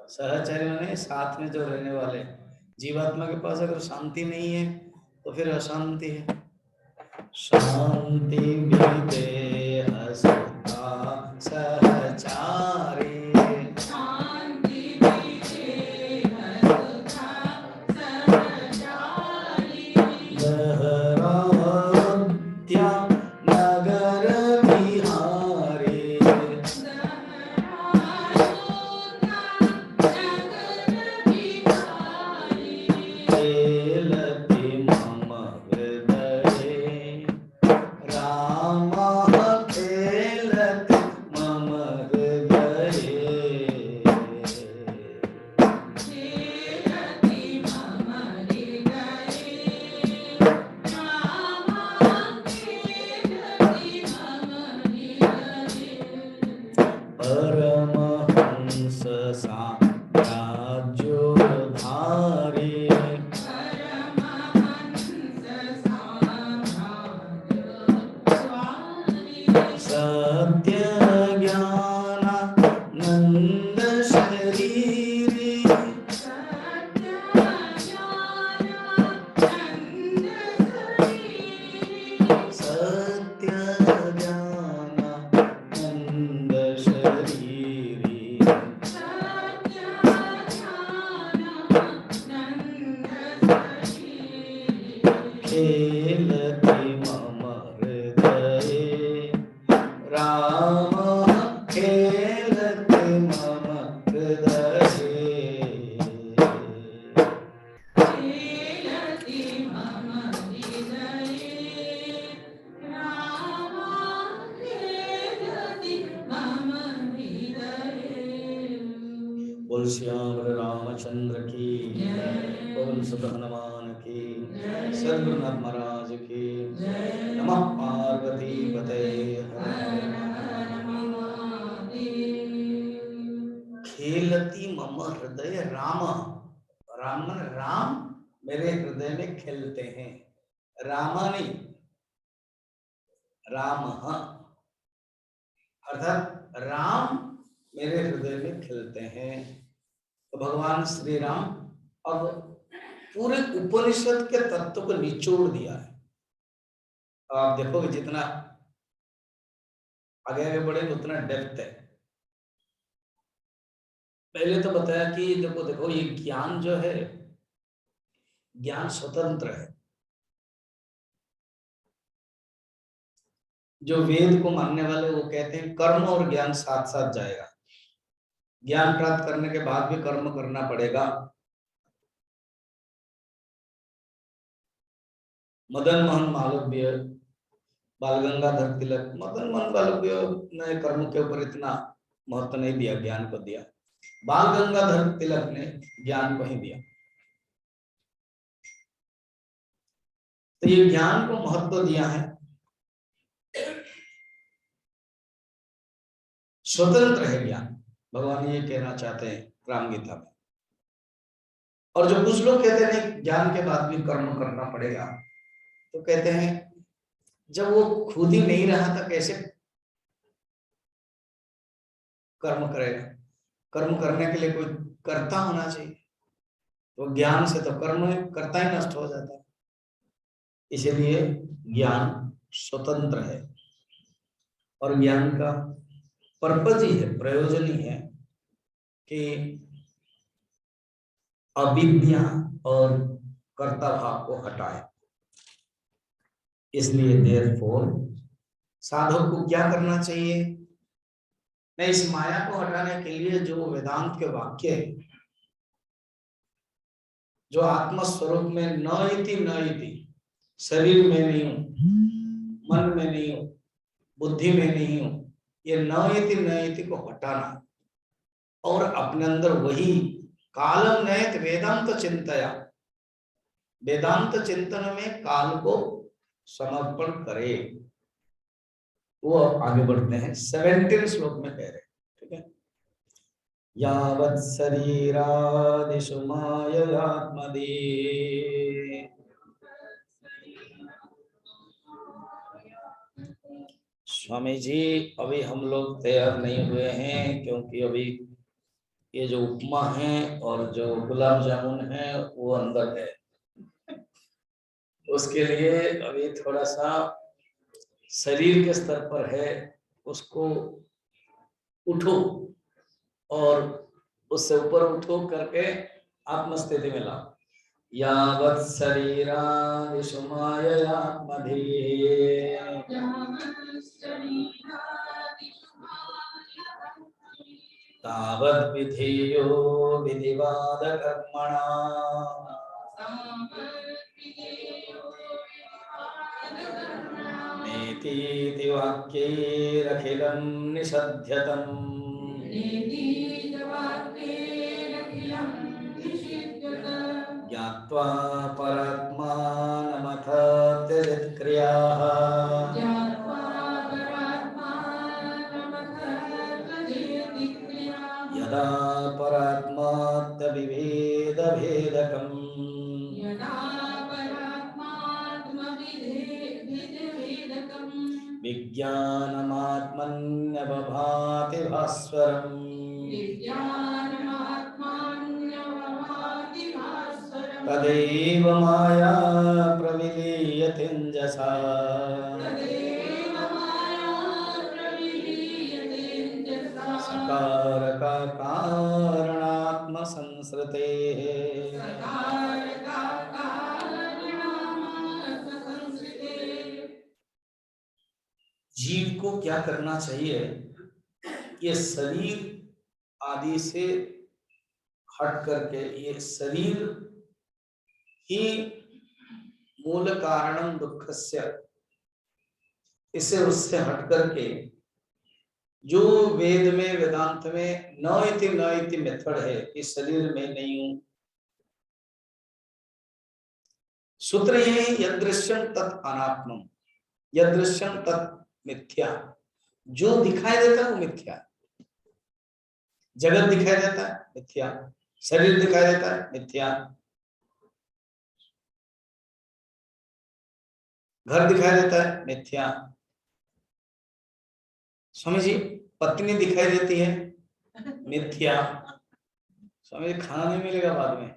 सहचारी माने साथ में जो रहने वाले। जीवात्मा के पास अगर शांति नहीं है तो फिर अशांति है। शांति विदेह सुता सहचारी, लहरात्या नगर विहारी, खेलति मम हृदये रामः, खेलति मम हृदये। परमहंस साम्राज्योधारी, सत्य ज्ञानानंद शरीरी, सत्य ज्ञानानंद शरीरी, खेलति मम हृदये रामः, खेलति मम हृदये। बोल श्याम रामचंद्र की, पवन सुत हनुमान की, सद्गुरुनाथ महाराज की। नमः पार्वती पते। खेलती मम हृदय राम, राम मन राम मेरे हृदय में खेलते हैं। रामा नहीं, राम अर्थात राम मेरे हृदय में खेलते हैं। तो भगवान श्री राम अब पूरे उपनिषद के तत्व को निचोड़ दिया है। आप देखोगे जितना आगे आगे बढ़ेंगे उतना डेप्थ है। पहले तो बताया कि देखो देखो ये ज्ञान जो है, ज्ञान स्वतंत्र है। जो वेद को मानने वाले वो कहते हैं कर्म और ज्ञान साथ साथ जाएगा, ज्ञान प्राप्त करने के बाद भी कर्म करना पड़ेगा। मदन मोहन मालवीय, बाल गंगाधर तिलक, मदन मोहन मालवीय ने कर्म के ऊपर इतना महत्व नहीं दिया, ज्ञान को दिया। बाल गंगाधर तिलक ने ज्ञान को ही दिया। तो ये ज्ञान को महत्व दिया है, स्वतंत्र है ज्ञान, भगवान ये कहना चाहते हैं राम गीता में। और जो कुछ लोग कहते हैं ज्ञान के बाद भी कर्म करना पड़ेगा, तो कहते हैं जब वो खुद ही नहीं रहा था कैसे कर्म करेगा? कर्म करने के लिए कोई कर्ता होना चाहिए, तो ज्ञान से तो कर्म कर्ता ही नष्ट हो जाता है। इसीलिए ज्ञान स्वतंत्र है, और ज्ञान का पर्पज ही है, प्रयोजन ही है कि अविद्या और कर्ता भाव को हटाए। इसलिए देयरफॉर साधक को क्या करना चाहिए? मैं इस माया को हटाने के लिए जो वेदांत के वाक्य है, जो आत्म स्वरूप में न इति, शरीर में नहीं हूं, मन में नहीं हूं, बुद्धि में नहीं हूं, ये न इति को हटाना और अपने अंदर वही कालम नयत वेदांत चिंतया, वेदांत चिंतन में काल को समर्पण करे। वो आगे बढ़ते हैं 17 श्लोक में कह रहे हैं, ठीक है। यावत् शरीरादिषु माययात्मदि स्वामी जी अभी हम लोग तैयार नहीं हुए हैं, क्योंकि अभी ये जो उपमा है और जो गुलाब जामुन है वो अंदर है, उसके लिए अभी थोड़ा सा शरीर के स्तर पर है, उसको उठो और उससे ऊपर उठो करके आत्मस्थिति में लाओ। यावत् शरीरादिषु माययात्मधिः तावद् विधेयो विधिवादकर्मणा नेतीति वाक्यैरखिलं निषध्यतम्। ज्ञात्वा परात्मानमथ त्यजत्क्रियाः यदा परात्मात्मविभेदभेदकम् विज्ञानमात्मन्यवभाति भास्वरम्। तदैव माया प्रविलीयतेजसा सकारका कारणात्म संसृते। जीव को क्या करना चाहिए? ये शरीर आदि से हट करके, ये शरीर ही मूल कारणम दुःखस्य, इसे उससे हट करके जो वेद में वेदांत में न इति मेथड है, इस शरीर में नहीं हूं। सूत्र ये है यदृश्यम तत् अनात्मम, यदृश्यम तत् मिथ्या। जो दिखाई देता है वो मिथ्या, जगत दिखाई देता है मिथ्या, शरीर दिखाई देता है मिथ्या, घर दिखाई देता है मिथ्या। स्वामी जी पत्नी दिखाई देती है मिथ्या। स्वामी जी खाना नहीं मिलेगा बाद में,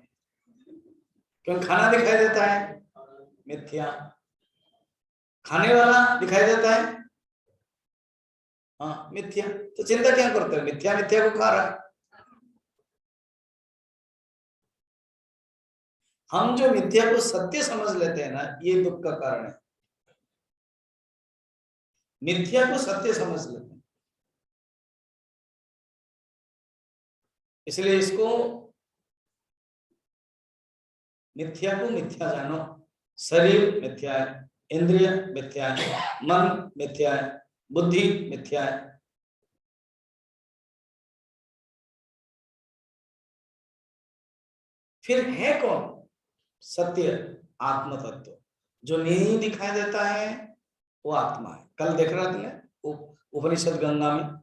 क्यों? खाना दिखाई देता है मिथ्या, खाने वाला दिखाई देता है हाँ मिथ्या। तो चिंता क्या करते हो? मिथ्या मिथ्या को खा रहा है। हम जो मिथ्या को सत्य समझ लेते हैं ना, ये दुख का कारण है। मिथ्या को सत्य समझ लेते हैं। इसलिए इसको मिथ्या को मिथ्या जानो। शरीर मिथ्या है, इंद्रिय मिथ्या है, मन मिथ्या है, बुद्धि मिथ्या है। फिर है कौन? सत्य आत्म तत्व जो नहीं दिखाई देता है, वो आत्मा है। कल देख रहा था उपनिषद गंगा में,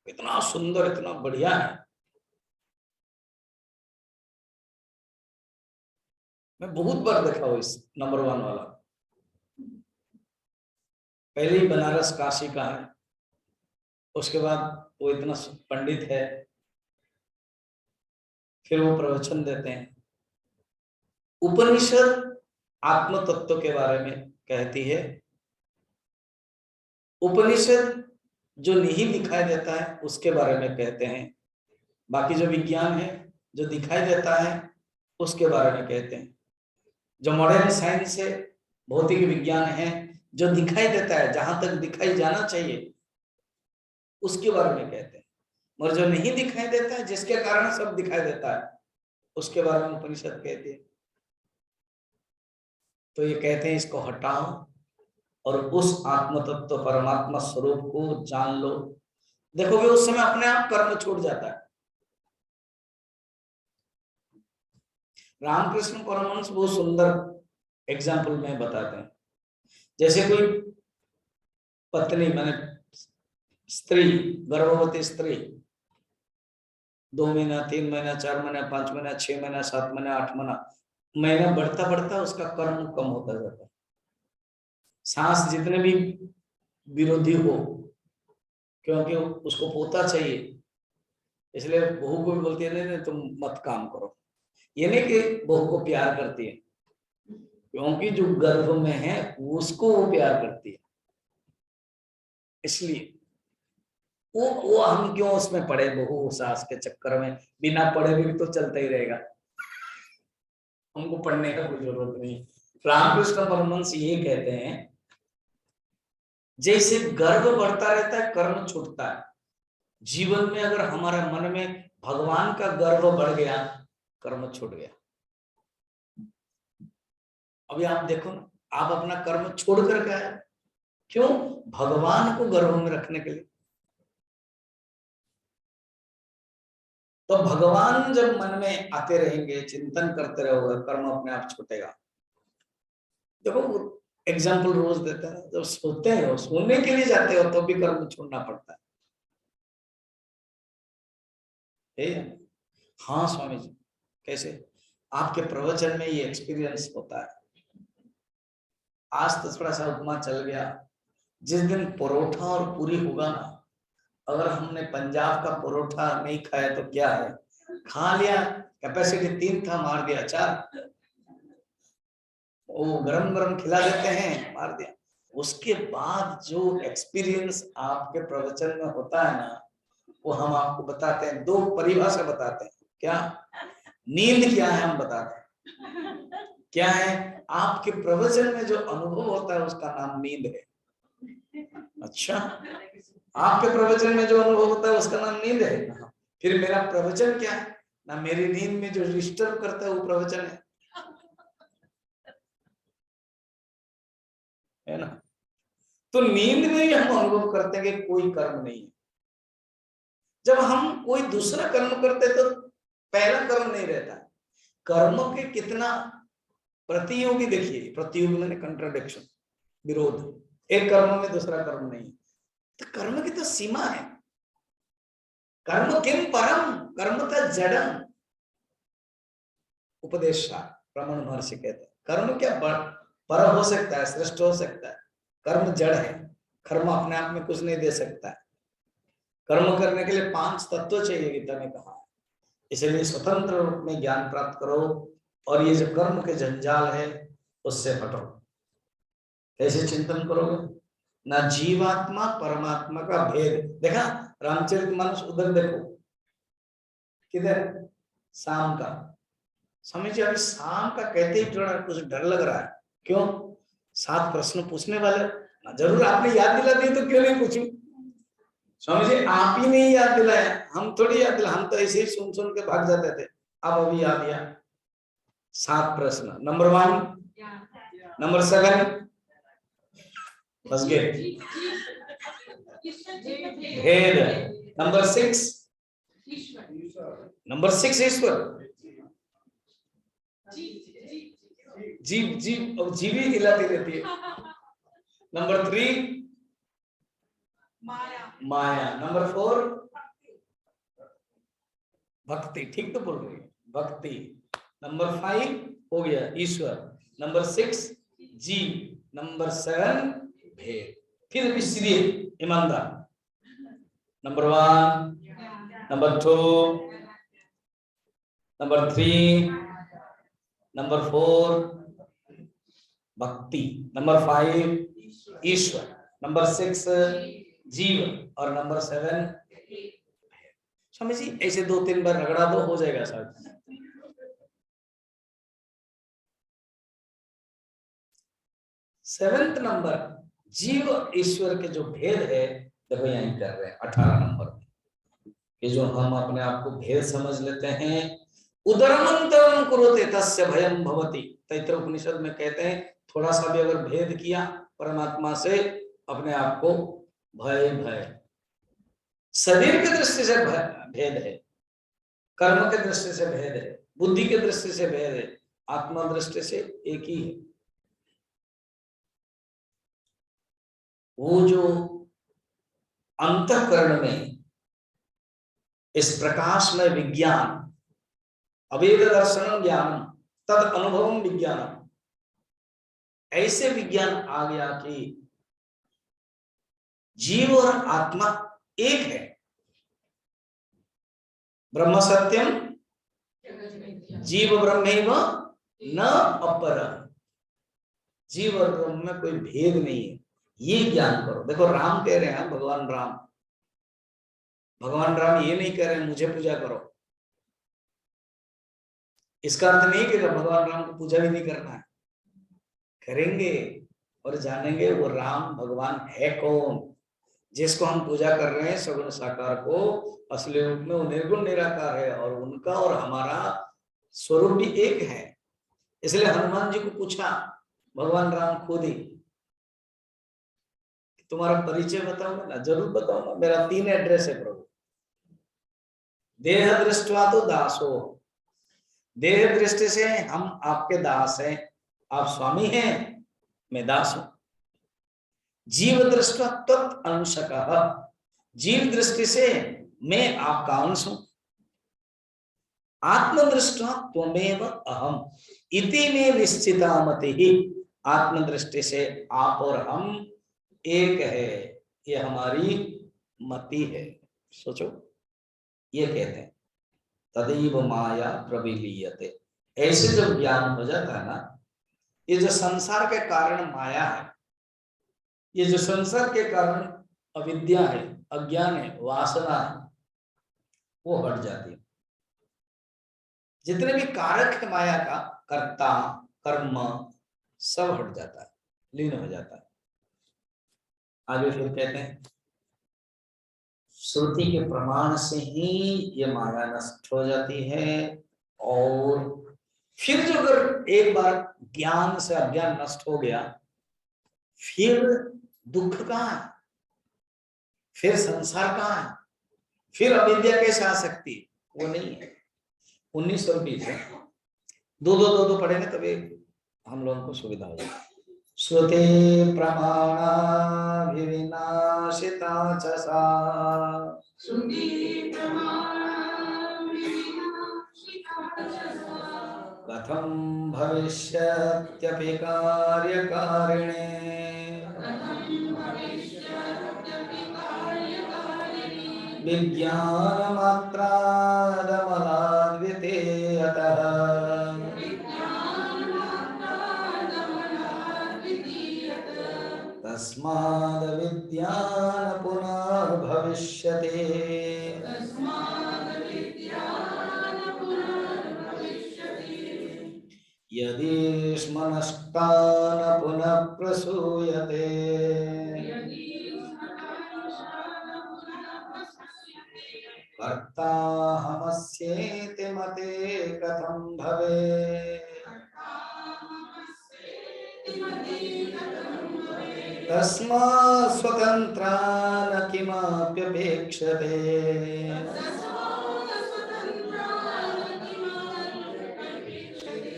इतना सुंदर, इतना बढ़िया है। मैं बहुत बार देखा हूँ इस नंबर 1 वाला। पहले ही बनारस काशी का है, उसके बाद वो इतना पंडित है, फिर वो प्रवचन देते हैं। उपनिषद आत्म तत्व के बारे में कहती है। उपनिषद जो नहीं दिखाई देता है उसके बारे में कहते हैं। बाकी जो विज्ञान है जो दिखाई देता है उसके बारे में कहते हैं। जो मॉडर्न साइंस है, भौतिक विज्ञान है, जो दिखाई देता है, जहां तक दिखाई जाना चाहिए, उसके बारे में कहते हैं। और जो नहीं दिखाई देता है, जिसके कारण सब दिखाई देता है, उसके बारे में उपनिषद कहते हैं। तो ये कहते हैं इसको हटाओ और उस आत्म तत्व परमात्मा स्वरूप को जान लो। देखोगे उस समय अपने आप कर्म छूट जाता है। रामकृष्ण परमहंस बहुत सुंदर एग्जाम्पल में बताते हैं। जैसे कोई पत्नी, माने स्त्री, गर्भवती स्त्री 2 महीना, 3 महीना, 4 महीना, 5 महीना, 6 महीना, 7 महीना, 8 महीना बढ़ता बढ़ता उसका कर्म कम होता जाता है। सांस जितने भी विरोधी हो, क्योंकि उसको पोता चाहिए, इसलिए बहू को भी बोलती है नहीं तुम मत काम करो। ये नहीं कि बहू को प्यार करती है, क्योंकि जो गर्भ में है उसको वो प्यार करती है। इसलिए वो हम क्यों उसमें पड़े, बहू सास के चक्कर में? बिना पढ़े भी तो चलता ही रहेगा, हमको पढ़ने का कोई जरूरत नहीं। रामकृष्ण परमहंस ये कहते हैं, जैसे गर्व बढ़ता रहता है कर्म छूटता है। जीवन में अगर हमारे मन में भगवान का गर्व बढ़ गया, कर्म छूट गया। अभी आप देखो ना, आप अपना कर्म छोड़ कर गए, क्यों? भगवान को गर्भ में रखने के लिए। तो भगवान जब मन में आते रहेंगे, चिंतन करते रहोगे, कर्म अपने आप छूटेगा। देखो एग्जाम्पल रोज देता है, जब सोते हो, सोने के लिए जाते हो, तो भी कर्म छोड़ना पड़ता है। हाँ स्वामी जी, कैसे? आपके प्रवचन में ये एक्सपीरियंस होता है। आज तो थोड़ा सा उपमा चल गया। जिस दिन परोठा और पूरी होगा ना, अगर हमने पंजाब का परोठा नहीं खाया तो क्या है, खा लिया, कैपेसिटी 3 था, मार दिया 4। वो गरम गरम खिला देते हैं, मार दिया। उसके बाद जो एक्सपीरियंस आपके प्रवचन में होता है ना, वो हम आपको बताते हैं। 2 परिभाषा बताते हैं। क्या? नींद क्या है हम बताते हैं। क्या है? आपके प्रवचन में जो अनुभव होता है उसका नाम नींद है। अच्छा, आपके प्रवचन में जो अनुभव होता है उसका नाम नींद है। फिर मेरा प्रवचन क्या है ना? मेरी नींद में जो डिस्टर्ब करता है वो प्रवचन है ना? तो नींद में ही हम अनुभव करते हैं कि कोई कर्म नहीं है। जब हम कोई दूसरा कर्म करते तो पहला कर्म नहीं रहता। कर्म के कितना प्रतियोगी देखिए, प्रतियोगी मैंने कंट्राडिक्शन, विरोध। एक कर्म में दूसरा कर्म नहीं। तो कर्म की तो सीमा है। कर्म किम परम, कर्म का जड़म। उपदेश रमन महर्षि कहते हैं, कर्म क्या पर हो सकता है, श्रेष्ठ हो सकता है। कर्म जड़ है, कर्म अपने आप में कुछ नहीं दे सकता है। कर्म करने के लिए 5 तत्व चाहिए, गीता ने कहा। इसलिए स्वतंत्र रूप में ज्ञान प्राप्त करो और ये जो कर्म के जंजाल है उससे हटो। कैसे चिंतन करोगे ना? जीवात्मा परमात्मा का भेद देखा, रामचरितमानस उधर देखो, किधर? शाम का। समझ, अभी शाम का कहते ही थोड़ा कुछ डर लग रहा है। क्यों? 7 प्रश्न पूछने वाले जरूर आपने याद दिला दी तो क्यों नहीं पूछूं। स्वामी जी आप ही नहीं याद दिलाया, हम थोड़ी याद दिला, हम तो ऐसे ही सुन सुन के भाग जाते थे। अब अभी याद दिया। 7 प्रश्न। नंबर 1, नंबर 7 बस गए भेद। नंबर 6 ईश्वर। जीव अब जीव ही हिलाती रहती है। नंबर 3 माया। नंबर 4 भक्ति। ठीक तो बोल रही है, भक्ति। नंबर 5 हो गया ईश्वर। नंबर 6 जीव। नंबर 7 भेद। फिर भी सीधे ईमानदार। नंबर 1, नंबर 2, नंबर 3, नंबर 4 भक्ति, नंबर 5 ईश्वर, नंबर 6 जीव और नंबर 7 स्वामी जी ऐसे 2-3 बार रगड़ा दो हो जाएगा सर। 7th नंबर जीव और ईश्वर के जो भेद है देखो यही कर रहे हैं 18 नंबर ये जो हम अपने आप को भेद समझ लेते हैं। उदरमंतरम कुरुते तस्य भयम भवति। तैत्तिरीय उपनिषद में कहते हैं थोड़ा सा भी अगर भेद किया परमात्मा से अपने आप को भय भय। शरीर की दृष्टि से भेद है, कर्म के दृष्टि से भेद है, बुद्धि के दृष्टि से भेद है, आत्मा दृष्टि से एक ही है। वो जो अंतःकरण में इस प्रकाश में विज्ञान अवेद दर्शन ज्ञान तद अनुभवम विज्ञानम, ऐसे विज्ञान आ गया कि जीव और आत्मा एक है। ब्रह्म सत्यम जीव ब्रह्मैव न अपरम। जीव और ब्रह्म में कोई भेद नहीं है, ये ज्ञान करो। देखो राम कह रहे हैं, भगवान राम ये नहीं कह रहे हैं मुझे पूजा करो। इसका अर्थ नहीं कि भगवान राम को पूजा भी नहीं करना है, करेंगे और जानेंगे वो राम भगवान है कौन, जिसको हम पूजा कर रहे हैं सगुण साकार को। असली रूप में वो निर्गुण निराकार है और उनका और हमारा स्वरूप भी एक है। इसलिए हनुमान जी को पूछा भगवान राम खुद ही, तुम्हारा परिचय बताऊंगा ना, जरूर बताऊंगा, मेरा 3 एड्रेस है प्रभु। देह दृष्टवा तो दासो, देह दृष्टि से हम आपके दास हैं, आप स्वामी हैं, मैं दास हूं। जीव दृष्टि तत् अंशकः, जीव दृष्टि से मैं आपका अंश हूं। आत्मदृष्टा त्वमेव अहम इति में निश्चिता मति ही, आत्मदृष्टि से आप और हम एक है, ये हमारी मति है। सोचो ये कहते हैं तदैव माया प्रविलीयते। ऐसे जब ज्ञान हो जाता है ना, ये जो संसार के कारण माया है, ये जो संसार के कारण अविद्या है, अज्ञान है, वासना है, वो हट जाती है। जितने भी कारक है माया का, कर्ता कर्म सब हट जाता है, लीन हो जाता है। आगे फिर कहते हैं श्रुति के प्रमाण से ही ये माया नष्ट हो जाती है। और फिर जो अगर एक बार ज्ञान से अज्ञान नष्ट हो गया, फिर दुख कहाँ है, फिर संसार कहाँ है, फिर अविद्या कैसे आ सकती है, वो नहीं है। 19 और 20 है, दो पढ़ेंगे तभी हम लोगों को सुविधा हो जाएगी। श्रुते प्रमाणाभिविनाशिता च सा, कथं भविष्यत्यपि कार्यकारिणे, विज्ञानमात्रादमलाद्वितीयतः, तस्माद् विज्ञान पुनर्भविष्यते। यदि स्म नष्टान् पुनः प्रसूयते, कर्ताहमस्येति मते कथं भवेत् तस्मात् स्वतन्त्रा न किमप्यपेक्षते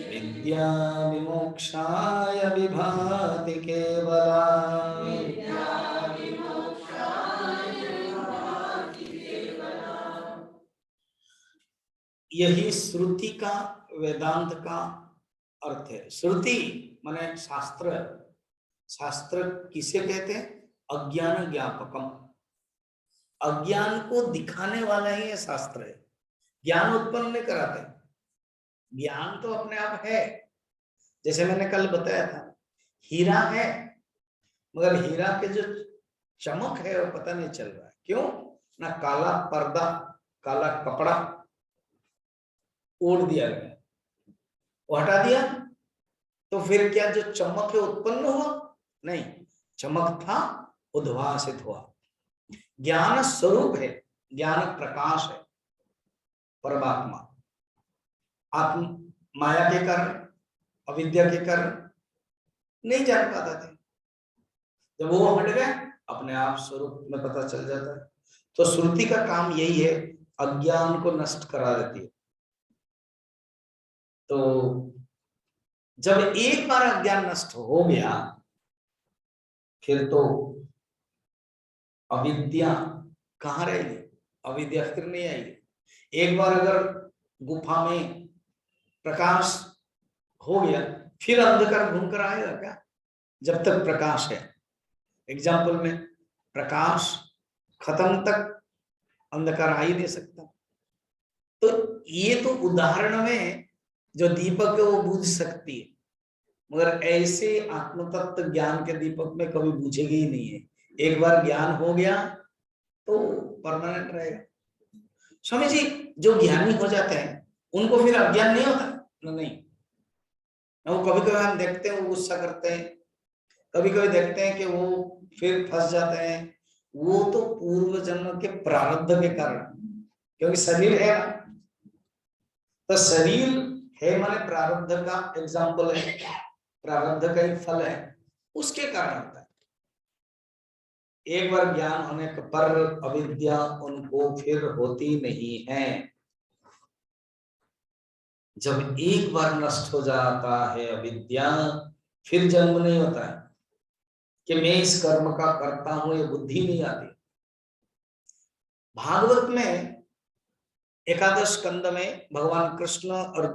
विद्या विमोक्षाय विभाति केवला यही श्रुति का वेदांत का अर्थ है। श्रुति माने शास्त्र। शास्त्र किसे कहते हैं? अज्ञान ज्ञापकम। अज्ञान को दिखाने वाला ही ये शास्त्र है। ज्ञान उत्पन्न नहीं कराते। ज्ञान तो अपने आप है। जैसे मैंने कल बताया था, हीरा है मगर हीरा के जो चमक है वो पता नहीं चल रहा है। क्यों? ना काला पर्दा, काला कपड़ा ओढ़ दिया गया, वो हटा दिया तो फिर क्या जो चमक है उत्पन्न हुआ? नहीं, चमक था उद्भासित हुआ। ज्ञान स्वरूप है, ज्ञान प्रकाश है। परमात्मा आत्म माया के कारण, अविद्या के कारण नहीं जान पाते थे। जब वो हट गए अपने आप स्वरूप में पता चल जाता है। तो श्रुति का काम यही है, अज्ञान को नष्ट करा देती है। तो जब एक बार अज्ञान नष्ट हो गया फिर तो अविद्या कहाँ रहेगी? अविद्या फिर नहीं आएगी। एक बार अगर गुफा में प्रकाश हो गया फिर अंधकार घूमकर आएगा क्या? जब तक प्रकाश है। एग्जाम्पल में प्रकाश खत्म तक अंधकार आ ही नहीं सकता। तो ये तो उदाहरण में जो दीपक है वो बुझ सकती है, मगर ऐसे आत्म तत्व ज्ञान के दीपक में कभी बुझेगी ही नहीं है। एक बार ज्ञान हो गया तो परमानेंट रहेगा। स्वामी जी, जो ज्ञानी हो जाते हैं उनको फिर अज्ञान नहीं होता? नहीं, वो कभी कभी हम देखते हैं वो गुस्सा करते हैं, कभी कभी देखते हैं कि वो फिर फंस जाते हैं। वो तो पूर्व जन्म के प्रारब्ध के कारण, क्योंकि शरीर है ना, तो शरीर है माने प्रारब्ध का एग्जाम्पल है, प्रारब्ध का ही फल है, उसके कारण होता है। एक बार ज्ञान होने पर अविद्या उनको फिर होती नहीं है। जब एक बार नष्ट हो जाता है अविद्या, फिर जन्म नहीं होता है कि मैं इस कर्म का करता हूं, ये बुद्धि नहीं आती। भागवत में एकादश स्कंद में भगवान कृष्ण और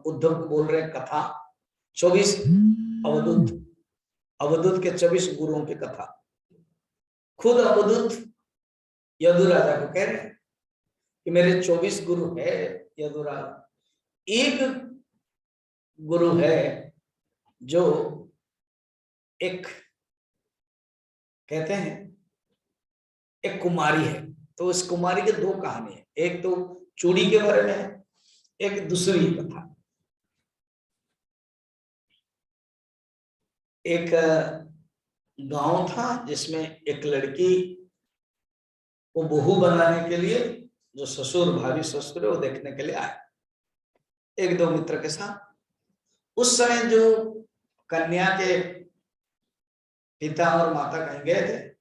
उद्धव को बोल रहे कथा, 24 अवधूत के 24 गुरुओं की कथा। खुद अवधूत यदु राजा को कह रहे हैं कि मेरे 24 गुरु है यदुराज। एक गुरु है जो एक कहते हैं एक कुमारी है। तो इस कुमारी के दो कहानी है, एक तो चूड़ी के बारे में है, एक दूसरी कथा। एक गांव था जिसमें एक लड़की को बहू बनाने के लिए जो ससुर भाभी ससुर है वो देखने के लिए आए एक दो मित्र के साथ। उस समय जो कन्या के पिता और माता कहीं गए थे,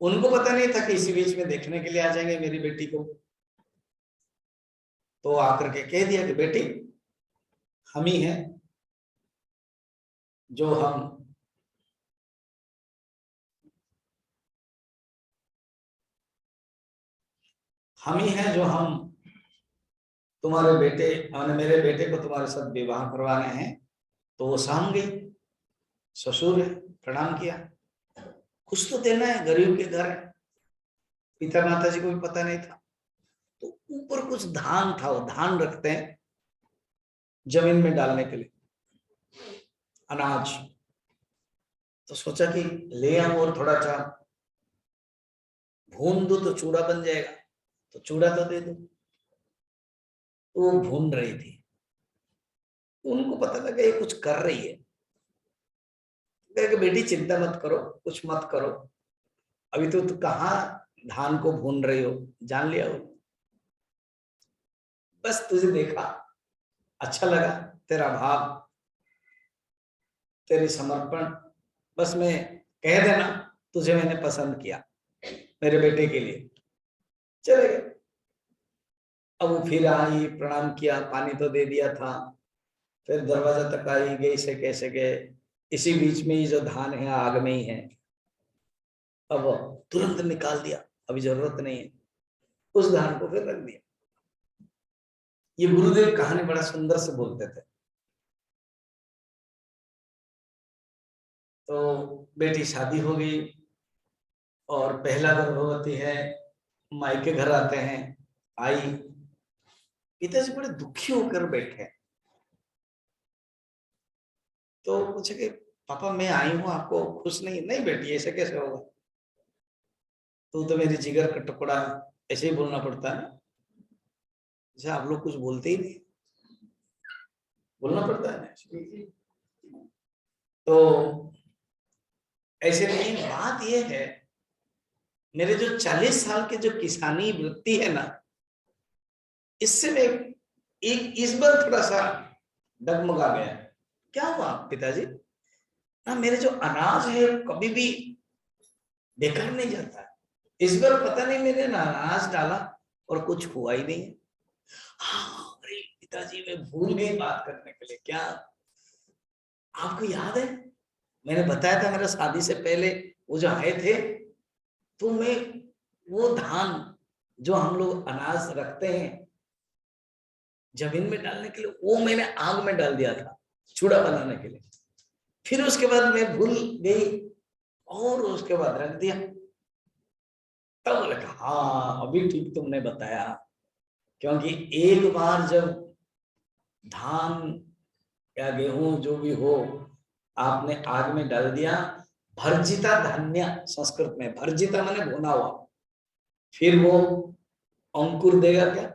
उनको पता नहीं था कि इसी बीच में देखने के लिए आ जाएंगे मेरी बेटी को। तो आकर के कह दिया कि बेटी हम ही हैं जो हम तुम्हारे बेटे मैंने मेरे बेटे को तुम्हारे साथ विवाह करवाने हैं। तो वो साम गई, ससुर है, प्रणाम किया। कुछ तो देना है, गरीब के घर है, पिता माता जी को भी पता नहीं था। तो ऊपर कुछ धान था, वो धान रखते हैं जमीन में डालने के लिए, अनाज। तो सोचा कि ले आऊं और थोड़ा सा भून दो तो चूड़ा बन जाएगा, तो चूड़ा तो दे दो। तो वो भून रही थी, उनको पता लगा ये कुछ कर रही है। कि बेटी चिंता मत करो, कुछ मत करो, अभी तो कहाँ धान को भून रही हो, जान लिया हो, बस तुझे देखा, अच्छा लगा तेरा भाव, तेरी समर्पण, बस मैं कह देना तुझे मैंने पसंद किया मेरे बेटे के लिए, चले गए। अब वो फिर आई, प्रणाम किया, पानी तो दे दिया था, फिर दरवाजा तक आई, गई से कैसे गए, इसी बीच में ही जो धान है आग में ही है, अब तुरंत निकाल दिया, अभी जरूरत नहीं है, उस धान को फिर रख दिया। ये गुरुदेव कहानी बड़ा सुंदर से बोलते थे। तो बेटी शादी हो गई और पहला गर्भवती है, मायके घर आते हैं, आई, पिताजी बड़े दुखी होकर बैठे, तो पूछे कि पापा मैं आई हूं, आपको खुश नहीं? नहीं बेटी ऐसे कैसे होगा, तू तो मेरी जिगर का टुकड़ा, ऐसे ही बोलना पड़ता है ना, जैसे आप लोग कुछ बोलते ही नहीं, बोलना पड़ता है ना। तो ऐसे नहीं, बात यह है, मेरे जो 40 साल के जो किसानी वृत्ति है ना, इससे मैं एक इस बार थोड़ा सा डगमगा गया। क्या हुआ पिताजी? ना मेरे जो अनाज है कभी भी बेकार नहीं जाता, इस बार पता नहीं मैंने ना अनाज डाला और कुछ हुआ ही नहीं है। हाँ, अरे पिताजी मैं भूल गई बात करने के लिए, क्या आपको याद है मैंने बताया था मेरा शादी से पहले वो जो आए थे, तो मैं वो धान जो हम लोग अनाज रखते हैं जमीन में डालने के लिए, वो मैंने आग में डाल दिया था चूड़ा बनाने के लिए, फिर उसके बाद मैं भूल गई और उसके बाद रख दिया। तब बोले हाँ अभी ठीक तुमने बताया, क्योंकि एक बार जब धान या गेहूं जो भी हो आपने आग में डाल दिया, भर्जिता धान्य संस्कृत में, भर्जिता माने भुना हुआ, फिर वो अंकुर देगा क्या?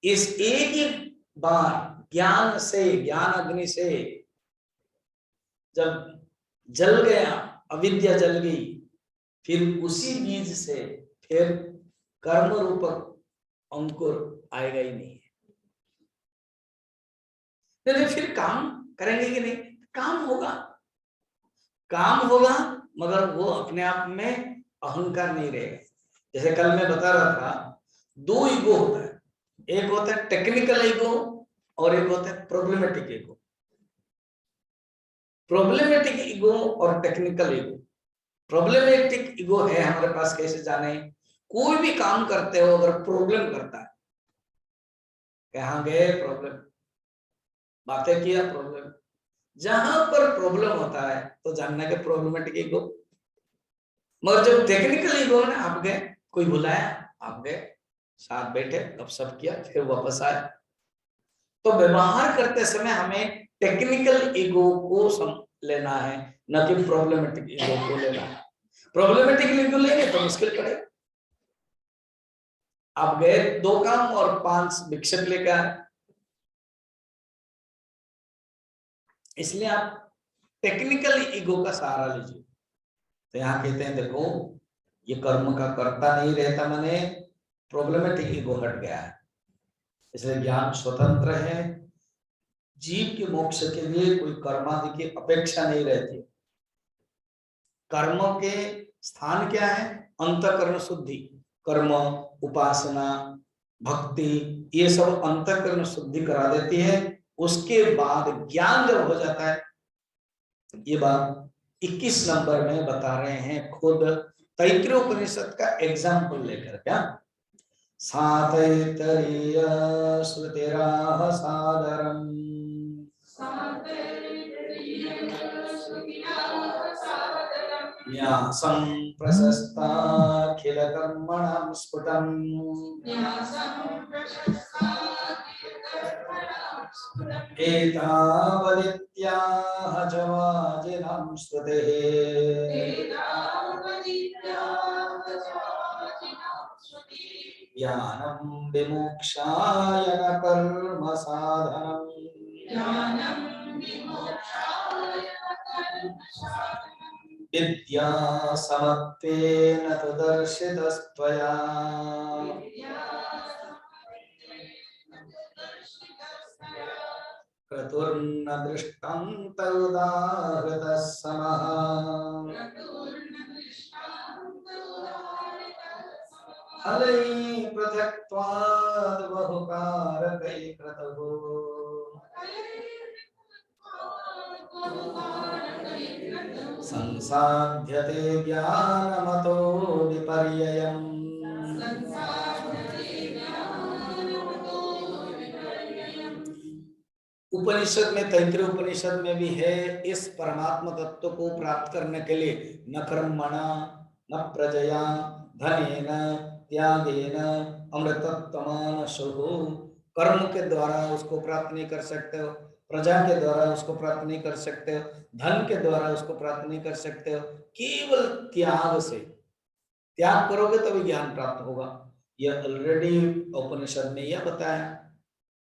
इस एक ही बार ज्ञान से, ज्ञान अग्नि से जब जल गया, अविद्या जल गई, फिर उसी बीज से फिर कर्म रूपक अंकुर आएगा ही नहीं। फिर काम करेंगे कि नहीं? काम होगा, काम होगा, मगर वो अपने आप में अहंकार नहीं रहेगा। जैसे कल मैं बता रहा था, दो ईगो होता है, एक होता है टेक्निकल ईगो और एक होता है प्रॉब्लमेटिक ईगो। प्रॉब्लमेटिक ईगो और टेक्निकल ईगो, प्रॉब्लमेटिक ईगो है हमारे पास, कैसे जाने? कोई भी काम करते हो अगर प्रॉब्लम करता है, कहां गए प्रॉब्लम, बातें किया प्रॉब्लम, जहां पर प्रॉब्लम होता है तो जानना के प्रॉब्लमेटिक ईगो। मगर जब टेक्निकल ईगो ने आप गए, कोई बुलाया आप गए, साथ बैठे अब सब किया, फिर वापस आए। तो व्यवहार करते समय हमें टेक्निकल ईगो को लेना है, न कि प्रॉब्लमेटिक ईगो को लेना है। प्रॉब्लमेटिक ईगो लेंगे तो मुश्किल पड़ेगा। आप गए 2 काम और 5 विक्षेप लेकर आए, इसलिए आप टेक्निकल ईगो का सहारा लीजिए। तो यहाँ कहते हैं देखो ये कर्म का कर्ता नहीं रहता, माने प्रॉब्लमेटिक ईगो हट गया है, इसलिए ज्ञान स्वतंत्र है। जीव के मोक्ष के लिए कोई कर्मादि की अपेक्षा नहीं रहती। कर्मों के स्थान क्या है? अंतःकरण शुद्धि, कर्म, उपासना, भक्ति, ये सब अंतःकरण शुद्धि करा देती है। उसके बाद ज्ञान जब हो जाता है, ये बात 21 नंबर में बता रहे हैं खुद तैत्तिरीय उपनिषद का एग्जाम्पल लेकर। क्या? सातैत्तरीय श्रुतिराह सादरम् न्यासं प्रशस्ताखिल कर्मणां स्फुटम् एतावदित्याह जवाजिनां श्रुतिः ज्ञानं विमोक्षाय न कर्म साधनम् विद्या समत्वेन तु दर्शितस्त्वया क्रतुर्न दृष्टं तदुदाहृतः समः फलैः पृथक्त्वाद् बहुकारकैः क्रतुः संसाध्यते ज्ञानमतो विपर्ययम् उपनिषद में, तैत्तिरीय उपनिषद में भी है, इस परमात्मा तत्व को प्राप्त करने के लिए न कर्मणा न प्रजया धनेन त्यागेन अमृतत्वमानशुः, कर्म के द्वारा उसको प्राप्त नहीं कर सकते हो, प्रजा के द्वारा उसको प्राप्त नहीं कर सकते हो, धन के द्वारा उसको प्राप्त नहीं कर सकते हो, केवल त्याग से, त्याग करोगे तभी ज्ञान प्राप्त होगा। यह ऑलरेडी उपनिषद ने यह बताया,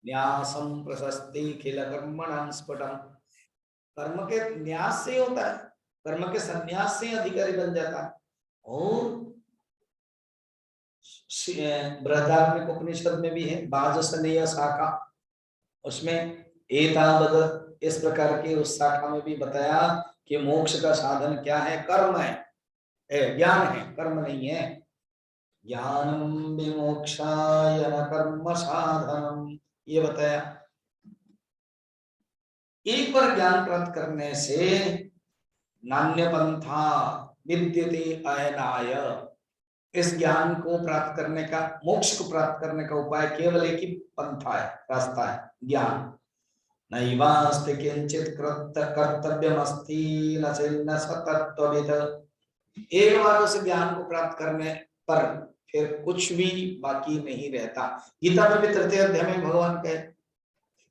न्यासम प्रशस्ति खिल कर्मणां स्फुटम, कर्म के न्यास से होता है, कर्म के संन्यास से अधिकारी बन जाता है। और बृहदारण्यक उपनिषद में भी है बाजसनेय शाखा, उसमें एतावद इस प्रकार की उस शाखा में भी बताया कि मोक्ष का साधन क्या है, कर्म है, ज्ञान है, कर्म नहीं है। ज्ञानम विमोक्षाय न कर्म साधनम, ये बताया। एक बार ज्ञान प्राप्त करने से नान्य पंथा विद्यते अयनाय, इस ज्ञान को प्राप्त करने का, मोक्ष को प्राप्त करने का उपाय केवल एक ही पंथा है, रास्ता है, ज्ञान। नैवास्ति किंचित कर्तव्यमस्ति न चैन्न सतत्वविद, एक बार उस ज्ञान को प्राप्त करने पर फिर कुछ भी बाकी नहीं रहता। गीता में भी तृतीय अध्याय में भगवान कहे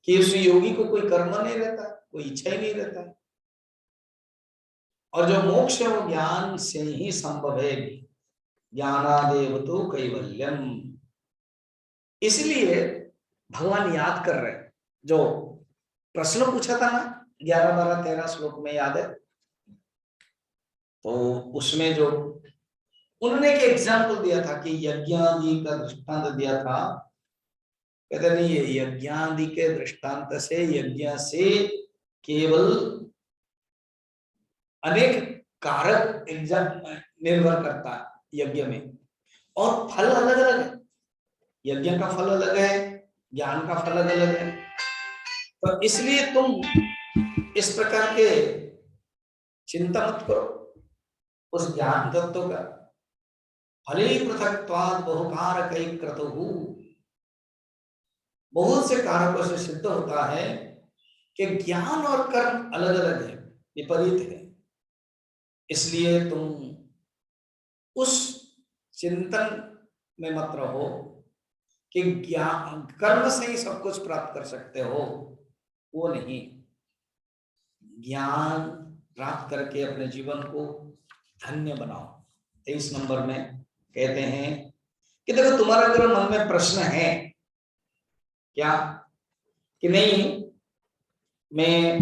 कि उस योगी को कोई कर्म नहीं रहता, कोई इच्छा ही नहीं रहता, और जो मोक्ष है वो ज्ञान से ही संभव है, ज्ञानादेव तो कैवल्यम। इसलिए भगवान याद कर रहे, जो प्रश्न पूछा था ना 11, 12, 13 श्लोक में, याद है? तो उसमें जो उन्होंने एक एग्जाम्पल दिया था कि यज्ञादि का दृष्टांत दिया था, कहते नहीं ये यज्ञादि के दृष्टांत से, यज्ञ से केवल अनेक कारक निर्भर करता है यज्ञ में, और फल अलग अलग है, यज्ञ का फल अलग है, ज्ञान का फल अलग है। तो इसलिए तुम इस प्रकार के चिंता मत करो उस ज्ञान तत्व का। फले पृथक्त्वाद बहुकारकै क्रतुः, बहुत से कारकों से सिद्ध होता है कि ज्ञान और कर्म अलग अलग है, विपरीत है। इसलिए तुम उस चिंतन में मत रहो कि ज्ञान कर्म से ही सब कुछ प्राप्त कर सकते हो, वो नहीं। ज्ञान प्राप्त करके अपने जीवन को धन्य बनाओ। 23 नंबर में कहते हैं कि देखो, तुम्हारा अगर मन में प्रश्न है क्या कि नहीं मैं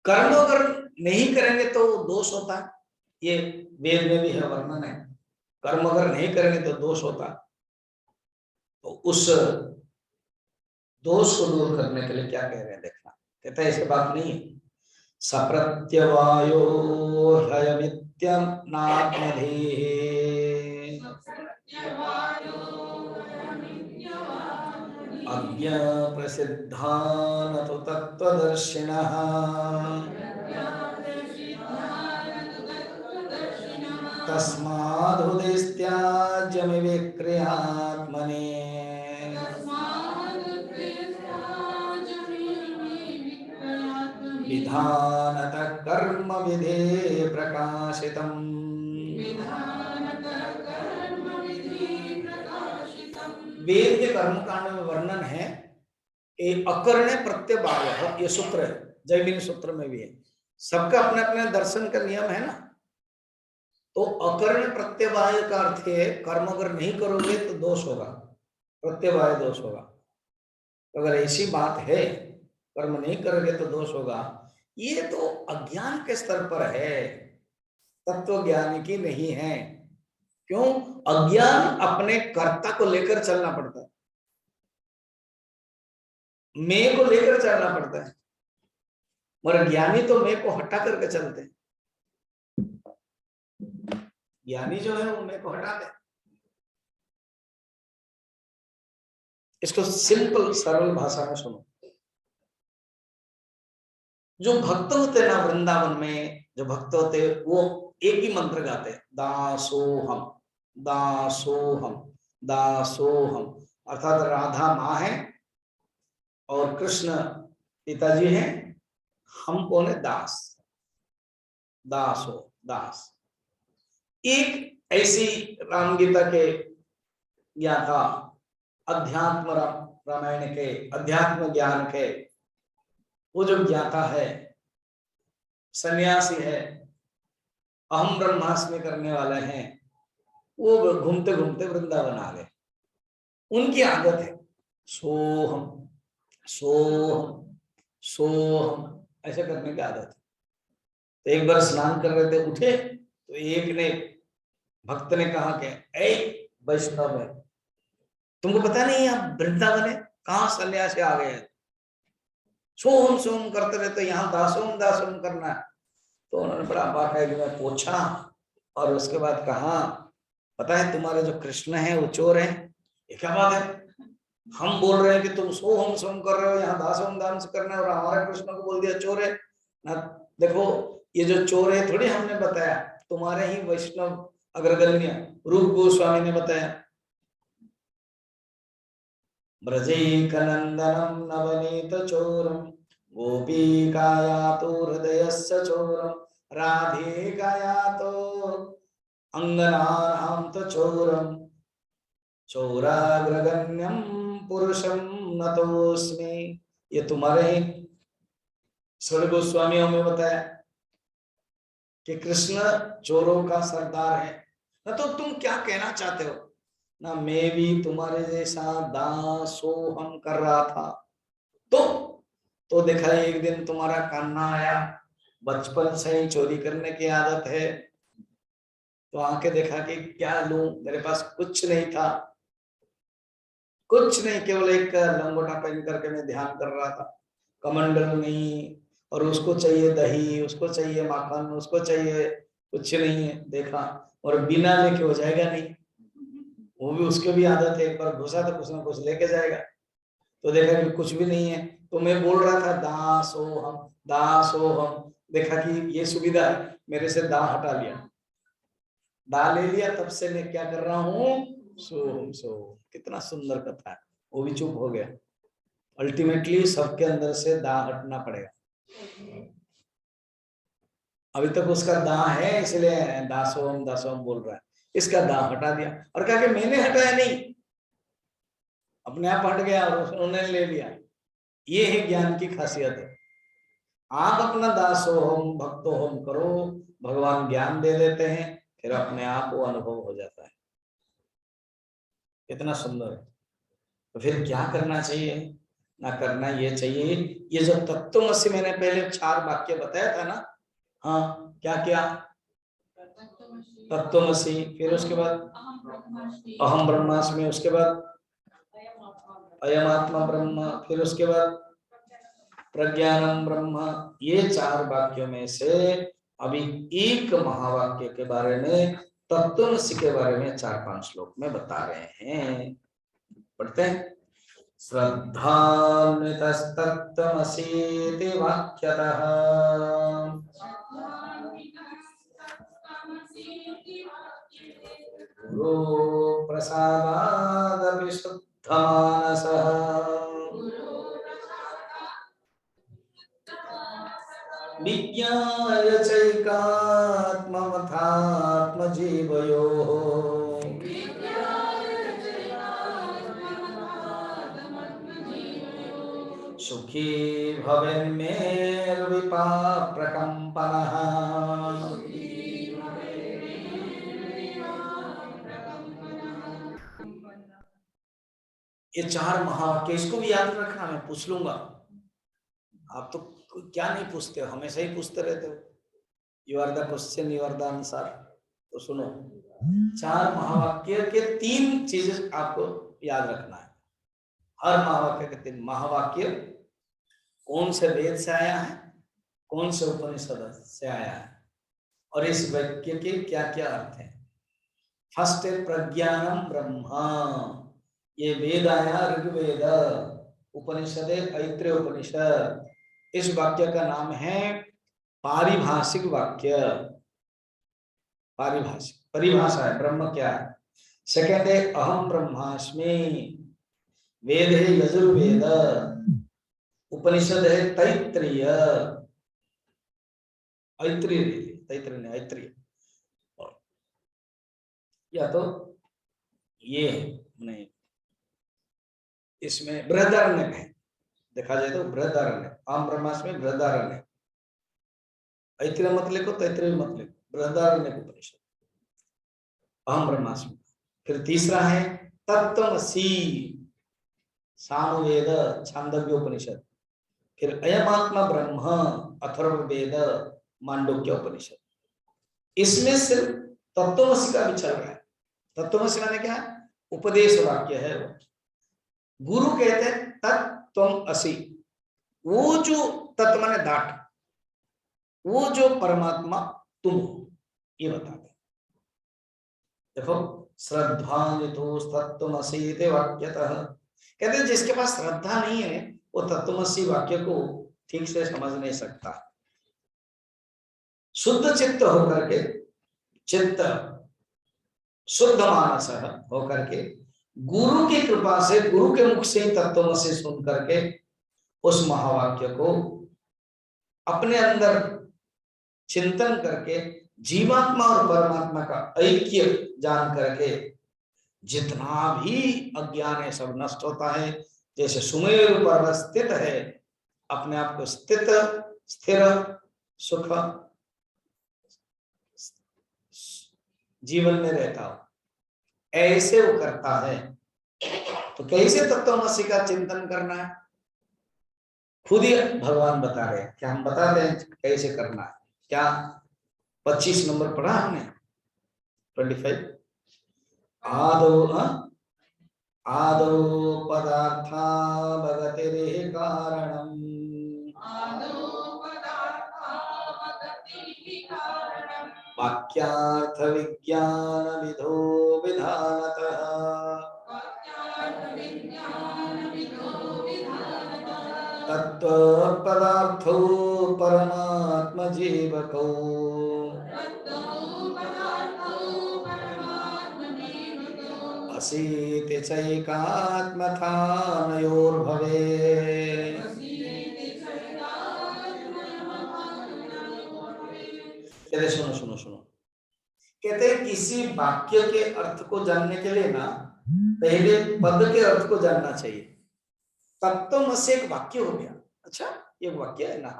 कर्म अगर नहीं करेंगे तो दोष होता है, ये वेद में भी है, वर्णन है, कर्म अगर नहीं करेंगे तो दोष होता है। तो उस दोष को दूर करने के लिए क्या कह रहे हैं देखना, कहता है ऐसी बात नहीं है। सप्रत्यवायो ह्ययमित्यं नात्मधेः अज्ञ प्रसिद्धान तो तत्वदर्शिनः तस्मादुदिस्त्याज्यमिविक्रियात्मने विधानतः कर्म विधे प्रकाशितम्। वेद के कर्मकांड में वर्णन है कि अकर्णे प्रत्यवाय, ये सूत्र है, जैमिनी सूत्र में भी है, सबका अपने अपने दर्शन का नियम है ना। तो अकर्ण प्रत्यवाय का अर्थ है कर्म अगर नहीं करोगे तो दोष होगा, प्रत्यवाय दोष होगा। तो अगर ऐसी बात है कर्म नहीं करोगे तो दोष होगा, ये तो अज्ञान के स्तर पर है, तत्व ज्ञान की नहीं है। क्यों? अज्ञान अपने कर्ता को लेकर चलना पड़ता है, मैं को लेकर चलना पड़ता है, मगर ज्ञानी तो मैं को हटा करके चलते हैं। ज्ञानी जो है वो मैं को हटाते हैं। इसको सिंपल सरल भाषा में सुनो। जो भक्त होते ना वृंदावन में, जो भक्त होते वो एक ही मंत्र गाते, दासोहम दासोहम दासोहम। अर्थात राधा माँ है और कृष्ण पिताजी हैं, हम कौन है? दास, दास हो दास। एक ऐसी राम गीता के ज्ञाता, अध्यात्म रामायण के अध्यात्म ज्ञान के वो जो ज्ञाता है, सन्यासी है, अहम ब्रह्मास्मि करने वाले हैं, वो घूमते घूमते वृंदावन आ गए। उनकी आदत है सोहम सोहम सोहम ऐसे करने की आदत है। तो एक बार स्नान कर रहे थे, उठे तो एक ने भक्त ने कहा कि ऐ वैष्णव है, तुमको पता नहीं आप वृंदावन है, कहाँ सन्यासी आ गए हैं, सोहम सोहम करते रहते, यहाँ दासोम दासोम करना है। तो उन्होंने बड़ा बाकायदे में पूछा और उसके बाद कहा, पता है तुम्हारे जो कृष्ण है वो चोर है? ये क्या बात है, हम बोल रहे हैं कि तुम सोहम सोहम कर रहे हो, यहाँ दासोम दास करना है, और हमारे कृष्ण को बोल दिया चोर है ना। देखो ये जो चोर है थोड़ी हमने बताया, तुम्हारे ही वैष्णव अग्रगण्य रूप गोस्वामी ने बताया। ब्रजैकनन्दनं नवनीतचोरं गोपीकायातो हृदयस्य चोरं राधिकायातो अङ्गनानां च चोरं चोराग्रगण्यं पुरुषं नतोऽस्मि। ये तुम्हारे ही स्वर गोस्वामियों में बताया कि कृष्ण चोरों का सरदार है ना। तो तुम क्या कहना चाहते हो ना? मैं भी तुम्हारे जैसा दासोहम कर रहा था, तो देखा एक दिन तुम्हारा कान्हा आया, बचपन से ही चोरी करने की आदत है, तो आके देखा कि क्या लूं, मेरे पास कुछ नहीं था, कुछ नहीं, केवल एक लंगोटा पहन करके मैं ध्यान कर रहा था, कमंडल नहीं, और उसको चाहिए दही, उसको चाहिए माखन, उसको चाहिए, कुछ नहीं है। देखा और बिना लेके हो जाएगा नहीं, वो भी उसके भी आदत है, एक बार घुसा तो कुछ ना कुछ लेके जाएगा। तो देखा कि कुछ भी नहीं है, तो मैं बोल रहा था दासोहम दासोहम, देखा कि ये सुविधा है, मेरे से दा हटा लिया, दा ले लिया, तब से मैं क्या कर रहा हूँ? सोहम सोहम। कितना सुंदर कथा है। वो भी चुप हो गया। अल्टीमेटली सबके अंदर से दा हटना पड़ेगा। अभी तक उसका दा है, इसलिए दासोहम दासोहम बोल रहा है, इसका दा हटा दिया और कहा कि मैंने हटाया नहीं, अपने आप हट गया और उन्होंने ले लिया। ये है ज्ञान की खासियत है। आप अपना दासोहम भक्तोहम करो, भगवान ज्ञान दे देते हैं, फिर अपने आप वो अनुभव हो जाता है। कितना सुंदर है। तो फिर क्या करना चाहिए ना? करना ये चाहिए, ये जो तत्वमसि मैंने पहले 4 वाक्य बताया था ना, हाँ क्या क्या? तत्वमसि, फिर उसके बाद अहम ब्रह्मास्मि, उसके बाद अयम आत्मा ब्रह्म, फिर उसके बाद प्रज्ञानम ब्रह्म। ये 4 वाक्यों में से अभी एक महावाक्य के बारे में, तत्वमसि के बारे में 4-5 श्लोक में बता रहे हैं। पढ़ते हैं। श्रद्धान्वितस्तत्त्वमसीति वाक्यतः गुरो प्रसादादपि शुद्धमानसः विज्ञाय चैकात्ममथात्मजीवयोः सुखी भवेन्मेर्विपाप्रकम्पनः। ये 4 महावाक्य, इसको भी याद रखना, मैं पूछ लूंगा। आप तो क्या नहीं पूछते हो, हमेशा ही पूछते रहते हो। You are the question, you are the answer. तो सुनो, 4 महावाक्य के 3 चीजें आपको याद रखना है। हर महावाक्य के 3 महावाक्य कौन से वेद से आया है, कौन से उपनिषद से आया है, और इस वाक्य के क्या क्या अर्थ है। फर्स्ट है प्रज्ञानम ब्रह्मा, ये वेद आया ऋग्वेद, उपनिषद है ऐत्रेय उपनिषद। इस वाक्य का नाम है पारिभाषिक वाक्य, पारिभाषिक परिभाषा है ब्रह्म क्या है। सेकंड है अहम ब्रह्मास्मि, वेद है यजुर्वेद, उपनिषद है तैत्रीय, ऐत्रीय तैत्रीय नहीं ऐत्रीय, या तो ये नहीं, इसमें बृहदारण्य है, देखा जाए तो बृहदारण्य, अहम ब्रह्मास्मि बृहदारण्य, ऐत्रेय मत लिखो तैत्रीय मत लिखो, बृहदारण्य उपनिषद अहम ब्रह्मास्मि। फिर तीसरा है तत्त्वमसि, सामवेद छांदोग्योपनिषद। फिर अयमात्मा ब्रह्म अथर्ववेद मांडुक्योपनिषद। इसमें सिर्फ तत्त्वमसि का भी चल रहा है। तत्त्वमसि माने क्या, उपदेश वाक्य है वो। गुरु कहते हैं तत्त्वम असि, वो जो तत्व माने दाट, वो जो परमात्मा तुम हो, ये बताते। देखो श्रद्धान्वितो तत्त्वमसि इति वाक्यतः, कहते हैं जिसके पास श्रद्धा नहीं है वो तत्त्वमसि वाक्य को ठीक से समझ नहीं सकता। शुद्ध चित्त होकर के, चित्त शुद्ध मानस होकर के, गुरु की कृपा से, गुरु के मुख से तत्त्वमसि सुन करके उस महावाक्य को अपने अंदर चिंतन करके जीवात्मा और परमात्मा का ऐक्य जान करके जितना भी अज्ञान है सब नष्ट होता है। जैसे सुमेरु पर्वत स्थित है, अपने आप को स्थित स्थिर सुख जीवन में रहता हो, ऐसे वो करता है। तो कैसे तत्त्वमसि का चिंतन करना है, खुद ही भगवान बता रहे हैं। क्या हम बता रहे हैं कैसे करना है? क्या 25 नंबर पढ़ा हमने, 25 आदौ आदौ पदार्था भगतिरेह कारणम, वाक्यार्थ विज्ञान विधो विधानतः, तत्व पदार्थो परमात्म जीवको, असीति चैकात्मथानयोर्भवे। कहते सुनो सुनो सुनो, कहते किसी वाक्य के अर्थ को जानने के लिए ना पहले पद के अर्थ को जानना चाहिए। तत्त्वमसि एक वाक्य हो गया, अच्छा ये वाक्य है ना,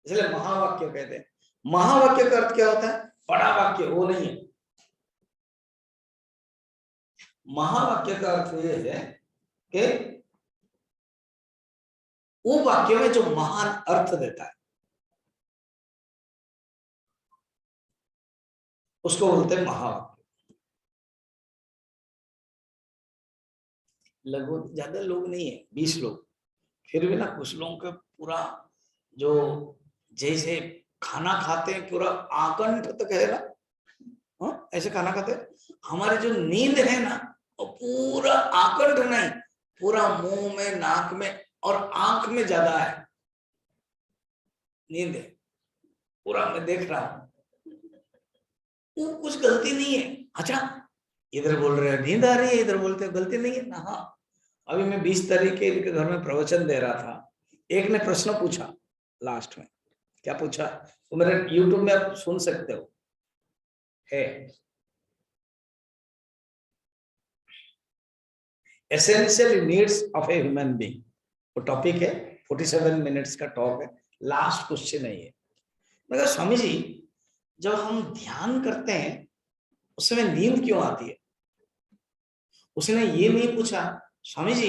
इसलिए महावाक्य कहते हैं। महावाक्य का अर्थ क्या होता है, बड़ा वाक्य, वो नहीं है। महावाक्य का अर्थ यह है कि वो वाक्य में जो महान अर्थ देता है उसको बोलते हैं महावाक्य। लगभग ज्यादा लोग नहीं है, 20 लोग, फिर भी ना कुछ लोगों का पूरा जो जैसे खाना खाते हैं पूरा आकंठ तक है ना, हाँ ऐसे खाना खाते हैं। हमारी जो नींद है ना वो पूरा आकंठ नहीं, पूरा मुंह में, नाक में और आंख में ज्यादा है नींद है, पूरा मैं देख रहा हूं, वो कुछ गलती नहीं है। अच्छा इधर बोल रहे हैं नींद आ रही है, इधर बोलते हैं गलती नहीं है ना। हाँ अभी मैं 20 तारीख के इनके घर में प्रवचन दे रहा था, एक ने प्रश्न पूछा लास्ट में, क्या पूछा वो मेरे YouTube में आप सुन सकते हो, है essential needs of a human being, वो टॉपिक है, 47 मिनट्स का टॉक है, लास्ट क्वेश्चन है ये। मैं कहा स्वामी जी जब हम ध्यान करते हैं उस समय नींद क्यों आती है? उसने ये नहीं पूछा स्वामी जी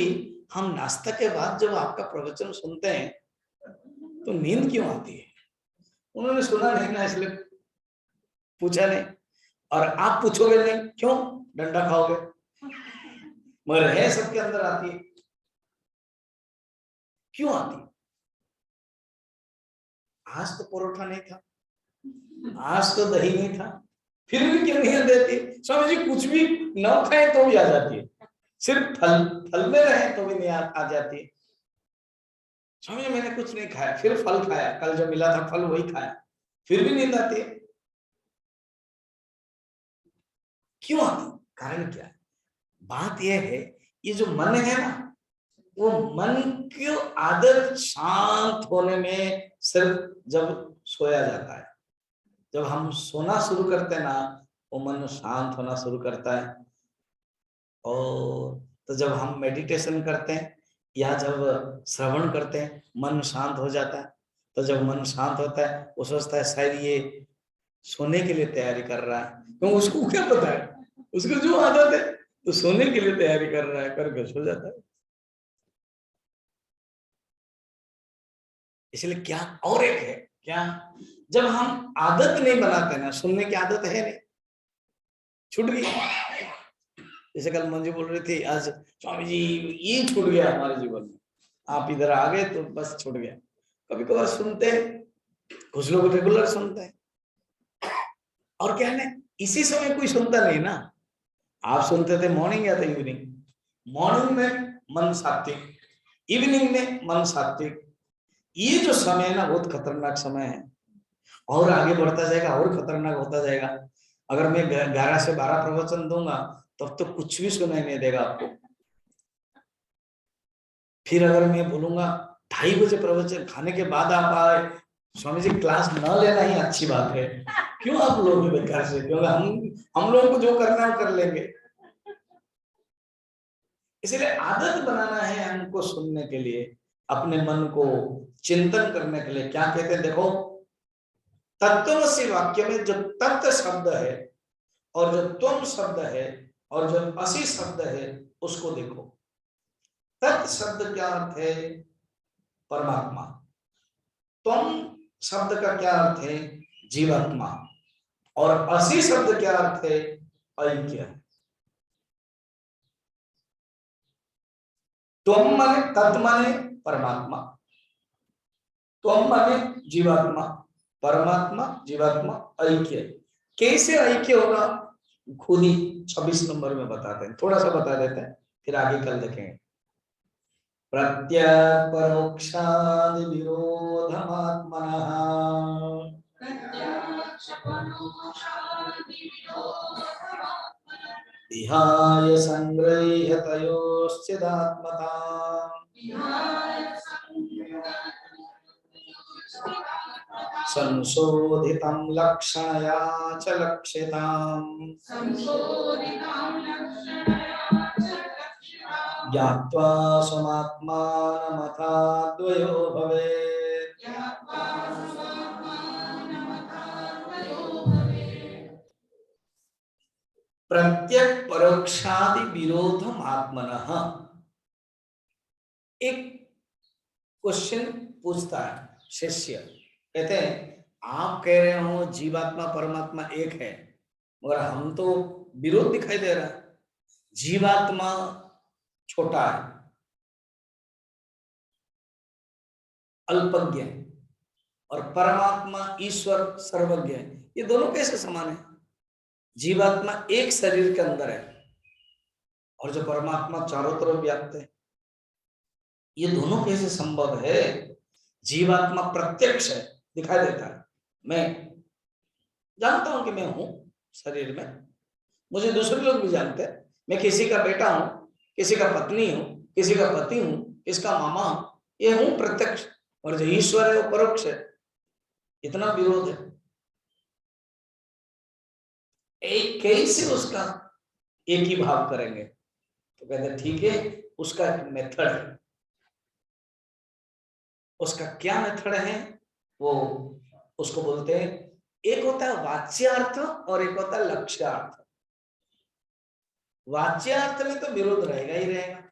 हम नाश्ता के बाद जब आपका प्रवचन सुनते हैं तो नींद क्यों आती है? उन्होंने सुना नहीं ना, इसलिए पूछा नहीं। और आप पूछोगे नहीं, क्यों? डंडा खाओगे। मगर है सबके अंदर आती है। क्यों आती? आज तो परोठा नहीं था, आज तो दही नहीं था, फिर भी क्यों नहीं देती? स्वामी जी कुछ भी न खाए तो भी आ जाती है, सिर्फ फल फल में रहे तो भी नहीं आ जाती है। स्वामी जी मैंने कुछ नहीं खाया, फिर फल खाया, कल जो मिला था फल वही खाया, फिर भी नींद आती है। क्यों आती? कारण क्या है? बात यह है, ये जो मन है ना, वो मन की आदत शांत होने में सिर्फ जब सोया जाता है। जब हम सोना शुरू करते हैं ना, वो मन शांत होना शुरू करता है। और तो जब हम मेडिटेशन करते हैं या जब श्रवण करते हैं, मन शांत हो जाता है। तो जब मन शांत होता है, वो सोचता है शायद ये सोने के लिए तैयारी कर रहा है, क्यों? उसको क्या पता है, उसको जो आदत है तो सोने के लिए तैयारी कर रहा है, करके सो जाता है। इसलिए क्या और एक है क्या, जब हम आदत नहीं बनाते ना, सुनने की आदत है नहीं, छूट गई। जैसे कल मंजू बोल रही थी, आज स्वामी जी ये छूट गया हमारे जीवन में, आप इधर आ गए तो बस छूट गया। कभी कभार सुनते हैं, कुछ लोग रेगुलर सुनते हैं। और क्या है ना, इसी समय कोई सुनता नहीं ना। आप सुनते थे मॉर्निंग या तो इवनिंग, मॉर्निंग में मन सात्विक, इवनिंग में मन सात्विक। ये जो समय है ना, बहुत खतरनाक समय है, और आगे बढ़ता जाएगा और खतरनाक होता जाएगा। अगर मैं 11 से 12 प्रवचन दूंगा तब तो कुछ भी सुनाई नहीं देगा आपको। फिर अगर मैं बोलूंगा 2:30 बजे प्रवचन खाने के बाद आप आए, स्वामी जी क्लास न लेना ही अच्छी बात है। क्यों आप लोग बेकार से? क्योंकि हम लोगों को जो करना है वो कर लेंगे। इसलिए आदत बनाना है हमको सुनने के लिए, अपने मन को चिंतन करने के लिए। क्या कहते हैं देखो, तत्वमसि वाक्य में जो तत्व शब्द है और जो त्वम शब्द है और जो असि शब्द है, उसको देखो। तत् शब्द क्या अर्थ है? परमात्मा। त्वम शब्द का क्या अर्थ है? जीवात्मा। और असि शब्द क्या अर्थ है? ऐक्य। त्वम माने तत् माने परमात्मा, त्वम माने जीवात्मा, परमात्मा जीवात्मा ऐक्य। कैसे ऐक्य होगा? खुद ही 26 नंबर में बताते हैं, थोड़ा सा बता देते हैं, फिर आगे कल देखेंगे। प्रत्यक्ष परोक्षादि विरोधमात्मनः विहाय संगृह्य तयोश्चिदात्मताम् संशोधितं लक्षणया च लक्ष्यताम् ज्ञात्वा स्वमात्मानमथाद्वयो भवेत्। प्रत्यक्ष परोक्षादि विरोधम आत्मनः। एक क्वेश्चन पूछता है शिष्य, कहते हैं आप कह रहे हो जीवात्मा परमात्मा एक है, मगर हम तो विरोध दिखाई दे रहा है। जीवात्मा छोटा है, अल्पज्ञ, और परमात्मा ईश्वर सर्वज्ञ है। ये दोनों कैसे समान है? जीवात्मा एक शरीर के अंदर है और जो परमात्मा चारों तरफ व्याप्त है, ये दोनों कैसे संभव है? जीवात्मा प्रत्यक्ष है, दिखाई देता है। मैं जानता हूं कि मैं हूं शरीर में, मुझे दूसरे लोग भी जानते हैं। मैं किसी का बेटा हूं, किसी का पत्नी हूं, किसी का पति हूं, किसका मामा हूं, ये हूं प्रत्यक्ष। और जो ईश्वर है वो परोक्ष है। इतना विरोध है, एक कैसे उसका एक ही भाव करेंगे? तो कहते ठीक है, उसका एक मेथड है। उसका क्या मेथड है? वो उसको बोलते हैं, एक होता है वाच्यार्थ और एक होता है लक्ष्यार्थ। वाच्यार्थ में तो विरोध रहेगा ही रहेगा,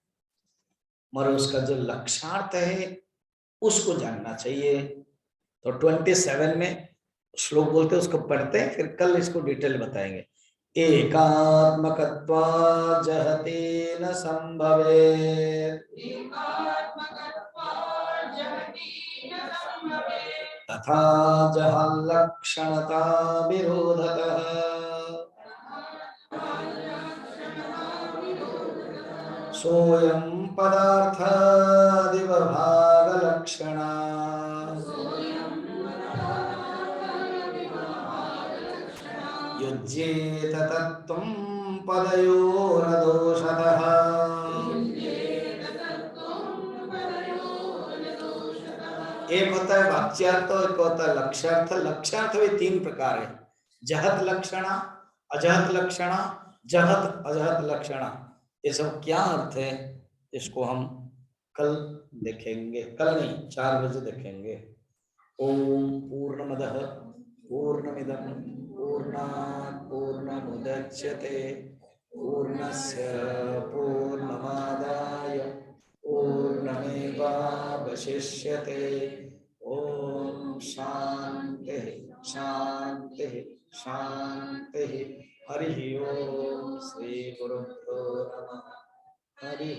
मगर उसका जो लक्ष्यार्थ है उसको जानना चाहिए। तो 27 में श्लोक बोलते हैं, उसको पढ़ते हैं, फिर कल इसको डिटेल बताएंगे। एकात्मकत्वा जहते न संभवेत् तथा जहल्लक्षणता विरोधतः सोऽयं पदार्थादिवभागलक्षणा युज्येत तत्त्वं पदयोरदोषतः। एक होता है वाच्यार्थ, एक होता है लक्ष्यार्थ। लक्ष्यार्थ भी 3 प्रकार है, जहत लक्षणा, अजहत लक्षणा, जहत अजहत लक्षणा। ये सब क्या अर्थ है, इसको हम कल देखेंगे, कल नहीं 4 बजे देखेंगे। ओम पूर्णमदः पूर्णमिदं पूर्णात् पूर्णमुदच्यते पूर्णस्य पूर्णमादाय पूर्णमेवावशिष्यते। ओम शांति शांति शांति। हरि ओम। श्री गुरुभ्यो नमः। हरि